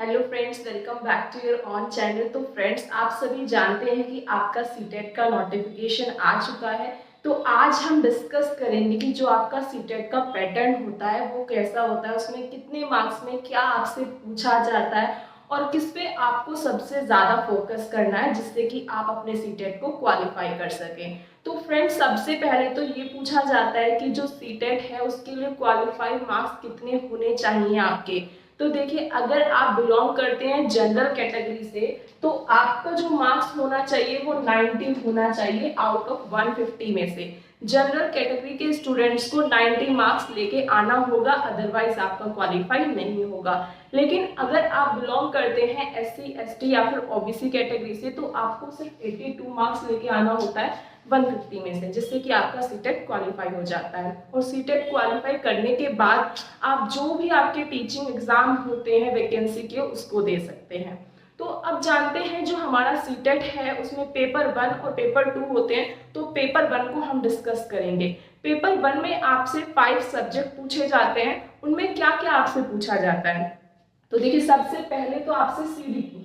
Hello friends, welcome back to your own channel. तो friends, आप सभी जानते हैं कि आपका सीटेट का नोटिफिकेशन आ चुका है। तो आज हम डिस्कस करेंगे कि जो आपका सीटेट का पैटर्न होता है वो कैसा होता है, उसमें कितने मार्क्स में क्या आपसे पूछा जाता है और किस पे आपको सबसे ज़्यादा फोकस करना है जिससे कि आप अपने सीटेट को क्वालिफाई कर सकें। तो फ्रेंड्स, सबसे पहले तो ये पूछा जाता है कि जो सीटेट है उसके लिए क्वालिफाई मार्क्स कितने होने चाहिए आपके। तो देखिए, अगर आप बिलोंग करते हैं जनरल कैटेगरी से तो आपका जो मार्क्स होना चाहिए वो 90 होना चाहिए आउट ऑफ 150 में से। जनरल कैटेगरी के स्टूडेंट्स को 90 मार्क्स लेके आना होगा, अदरवाइज आपका क्वालिफाई नहीं होगा। लेकिन अगर आप बिलोंग करते हैं SC ST या फिर OBC कैटेगरी से तो आपको सिर्फ 82 मार्क्स लेके आना होता है 150 में से, जिससे कि आपका सीटेट क्वालिफाई हो जाता है। और सीटेट क्वालिफाई करने के बाद आप जो भी आपके टीचिंग एग्जाम होते हैं वैकेंसी के उसको दे सकते हैं। तो अब जानते हैं जो हमारा सीटेट है उसमें पेपर 1 और पेपर 2 होते हैं। तो पेपर 1 को हम डिस्कस करेंगे। पेपर 1 में आपसे 5 सब्जेक्ट पूछे जाते हैं। उनमें क्या क्या आपसे पूछा जाता है, तो देखिए, सबसे पहले तो आपसे CDP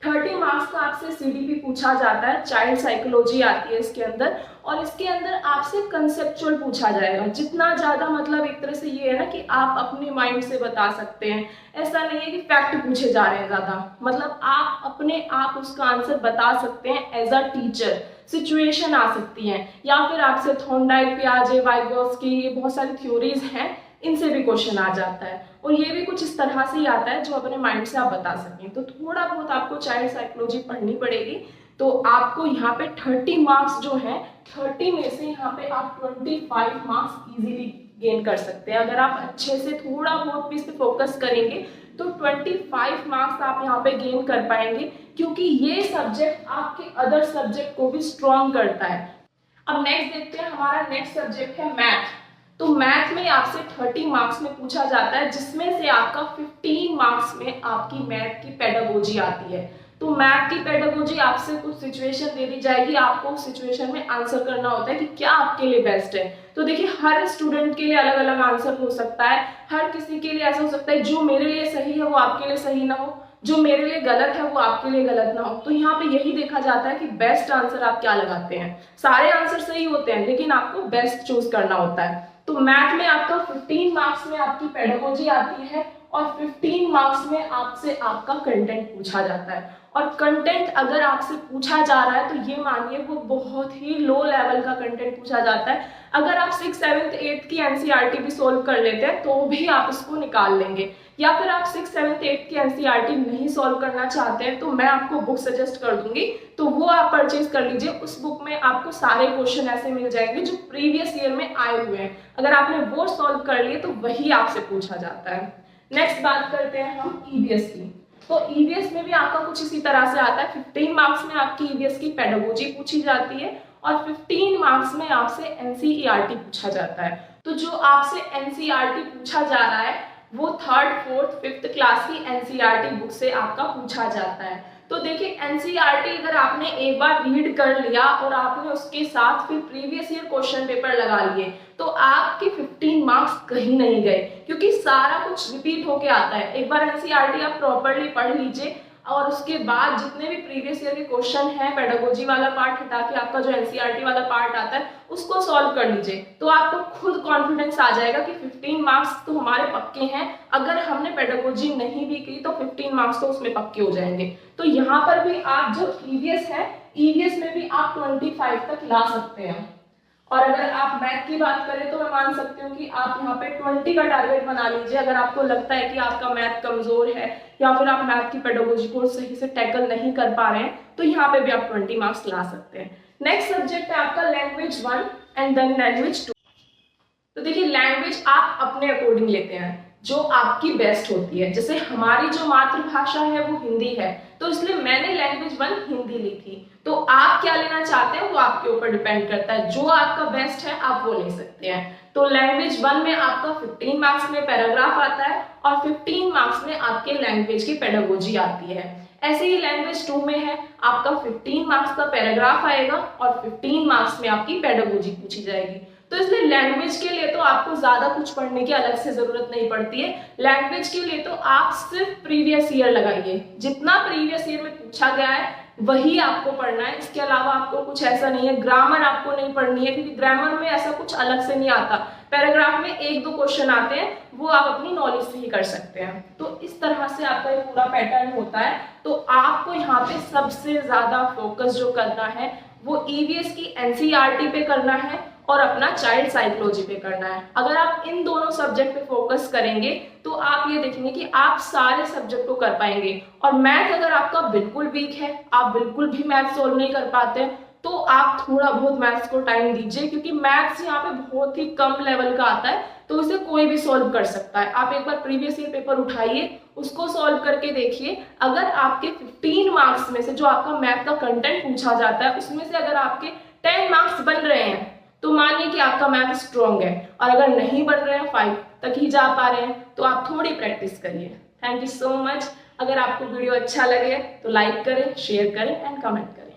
30 मार्क्स का आपसे CDP पूछा जाता है। चाइल्ड साइकोलॉजी आती है इसके अंदर, और इसके अंदर आपसे कंसेप्चुअल पूछा जाएगा। जितना ज्यादा मतलब एक तरह से ये है ना कि आप अपने माइंड से बता सकते हैं, ऐसा नहीं है कि फैक्ट पूछे जा रहे हैं ज्यादा, मतलब आप अपने आप उसका आंसर बता सकते हैं एज अ टीचर। सिचुएशन आ सकती है या फिर आपसे थॉर्नडाइक, पियाजे, वाइगोत्स्की, ये बहुत सारी थ्योरीज हैं, इनसे भी क्वेश्चन आ जाता है। और ये भी कुछ इस तरह से ही आता है जो अपने माइंड से आप बता सकें। तो थोड़ा बहुत आपको चाइल्ड साइकोलॉजी पढ़नी पड़ेगी। तो आपको यहाँ पे 30 मार्क्स जो है, 30 में से यहाँ पे आप 25 मार्क्स इजीली गेन कर सकते हैं। अगर आप अच्छे से थोड़ा बहुत भी इस पे फोकस करेंगे तो 25 मार्क्स आप यहाँ पे गेन कर पाएंगे, क्योंकि ये सब्जेक्ट आपके अदर सब्जेक्ट को भी स्ट्रॉन्ग करता है। अब नेक्स्ट देखते हैं, हमारा नेक्स्ट सब्जेक्ट है मैथ। तो मैथ में आपसे 30 मार्क्स में पूछा जाता है, जिसमें से आपका 15 मार्क्स में आपकी मैथ की पेडागोजी आती है। तो मैथ की पेडागोजी आपसे कुछ सिचुएशन दे दी जाएगी, आपको उस सिचुएशन में आंसर करना होता है कि क्या आपके लिए बेस्ट है। तो देखिए, हर स्टूडेंट के लिए अलग अलग आंसर हो सकता है। हर किसी के लिए ऐसा हो सकता है जो मेरे लिए सही है वो आपके लिए सही ना हो, जो मेरे लिए गलत है वो आपके लिए गलत ना हो। तो यहाँ पे यही देखा जाता है कि बेस्ट आंसर आप क्या लगाते हैं। सारे आंसर सही होते हैं लेकिन आपको बेस्ट चूज करना होता है। तो मैथ में आपका 15 मार्क्स में आपकी पेडागोजी आती है और 15 मार्क्स में आपसे आपका कंटेंट पूछा जाता है। और कंटेंट अगर आपसे पूछा जा रहा है तो ये मानिए वो बहुत ही लो लेवल का कंटेंट पूछा जाता है। अगर आप 6th 7th 8th की NCERT भी सोल्व कर लेते हैं तो भी आप इसको निकाल लेंगे। या फिर आप 6th 7th 8th की NCERT नहीं सोल्व करना चाहते हैं तो मैं आपको बुक सजेस्ट कर दूंगी, तो वो आप परचेज कर लीजिए। उस बुक में आपको सारे क्वेश्चन ऐसे मिल जाएंगे जो प्रीवियस ईयर में आए हुए हैं। अगर आपने वो सोल्व कर लिए तो वही आपसे पूछा जाता है। नेक्स्ट बात करते हैं हम EVS की। तो EVS में भी आपका कुछ इसी तरह से आता है। 15 मार्क्स में आपकी EVS की पेडागोजी पूछी जाती है और 15 मार्क्स में आपसे NCERT पूछा जाता है। तो जो आपसे NCERT पूछा जा रहा है वो 3rd 4th 5th क्लास की NCERT बुक से आपका पूछा जाता है। तो देखिए, NCERT अगर आपने एक बार रीड कर लिया और आपने उसके साथ फिर प्रीवियस ईयर क्वेश्चन पेपर लगा लिए तो आपके 15 मार्क्स कहीं नहीं गए, क्योंकि सारा कुछ रिपीट होके आता है। एक बार NCERT आप प्रॉपर्ली पढ़ लीजिए और उसके बाद जितने भी प्रीवियस ईयर के क्वेश्चन हैं, पेडागोजी वाला पार्ट हटा के आपका जो NCERT वाला पार्ट आता है उसको सॉल्व कर लीजिए। तो आपको खुद कॉन्फिडेंस आ जाएगा कि 15 मार्क्स तो हमारे पक्के हैं। अगर हमने पेडागोजी नहीं भी की तो 15 मार्क्स तो उसमें पक्के हो जाएंगे। तो यहाँ पर भी आप जो EVS है, EVS में भी आप 25 तक ला सकते हैं। और अगर आप मैथ की बात करें तो मैं मान सकती हूँ कि आप यहाँ पे 20 का टारगेट बना लीजिए। अगर आपको लगता है कि आपका मैथ कमजोर है या फिर आप मैथ की पेडागोजी को सही से टैकल नहीं कर पा रहे हैं तो यहाँ पे भी आप 20 मार्क्स ला सकते हैं। नेक्स्ट सब्जेक्ट है आपका लैंग्वेज 1 एंड देन लैंग्वेज 2। तो देखिए, लैंग्वेज आप अपने अकॉर्डिंग लेते हैं जो आपकी बेस्ट होती है। जैसे हमारी जो मातृभाषा है वो हिंदी है, तो इसलिए मैंने लैंग्वेज 1 हिंदी ली थी। तो आप क्या लेना चाहते हैं वो आपके ऊपर डिपेंड करता है। जो आपका बेस्ट है आप वो ले सकते हैं। तो लैंग्वेज 1 में आपका 15 मार्क्स में पैराग्राफ आता है और 15 मार्क्स में आपके लैंग्वेज की पेडागोजी आती है। ऐसे ही लैंग्वेज 2 में है, आपका 15 मार्क्स का पैराग्राफ आएगा और 15 मार्क्स में आपकी पेडागोजी पूछी जाएगी। तो इसलिए लैंग्वेज के लिए तो आपको ज्यादा कुछ पढ़ने की अलग से जरूरत नहीं पड़ती है। लैंग्वेज के लिए तो आप सिर्फ प्रीवियस ईयर लगाइए, जितना प्रीवियस ईयर में पूछा गया है वही आपको पढ़ना है। इसके अलावा आपको कुछ ऐसा नहीं है, ग्रामर आपको नहीं पढ़नी है, क्योंकि ग्रामर में ऐसा कुछ अलग से नहीं आता। पैराग्राफ में 1-2 क्वेश्चन आते हैं, वो आप अपनी नॉलेज से ही कर सकते हैं। तो इस तरह से आपका ये पूरा पैटर्न होता है। तो आपको यहाँ पे सबसे ज्यादा फोकस जो करना है वो ईवीएस की एनसीईआरटी पे करना है और अपना चाइल्ड साइकोलॉजी पे करना है। अगर आप इन दोनों सब्जेक्ट पे फोकस करेंगे तो आप ये देखेंगे कि आप सारे सब्जेक्ट को कर पाएंगे। और मैथ अगर आपका बिल्कुल वीक है, आप बिल्कुल भी मैथ सोल्व नहीं कर पाते, तो आप थोड़ा बहुत मैथ्स को टाइम दीजिए, क्योंकि मैथ्स यहाँ पे बहुत ही कम लेवल का आता है, तो उसे कोई भी सॉल्व कर सकता है। आप एक बार प्रीवियस ईयर पेपर उठाइए, उसको सॉल्व करके देखिए। अगर आपके 15 मार्क्स में से जो आपका मैथ का कंटेंट पूछा जाता है उसमें से अगर आपके 10 मार्क्स बन रहे हैं तो मानिए कि आपका मैथ स्ट्रॉन्ग है। और अगर नहीं बन रहे हैं, 5 तक ही जा पा रहे हैं, तो आप थोड़ी प्रैक्टिस करिए। Thank you so much. अगर आपको वीडियो अच्छा लगे तो लाइक करें, शेयर करें एंड कमेंट करें।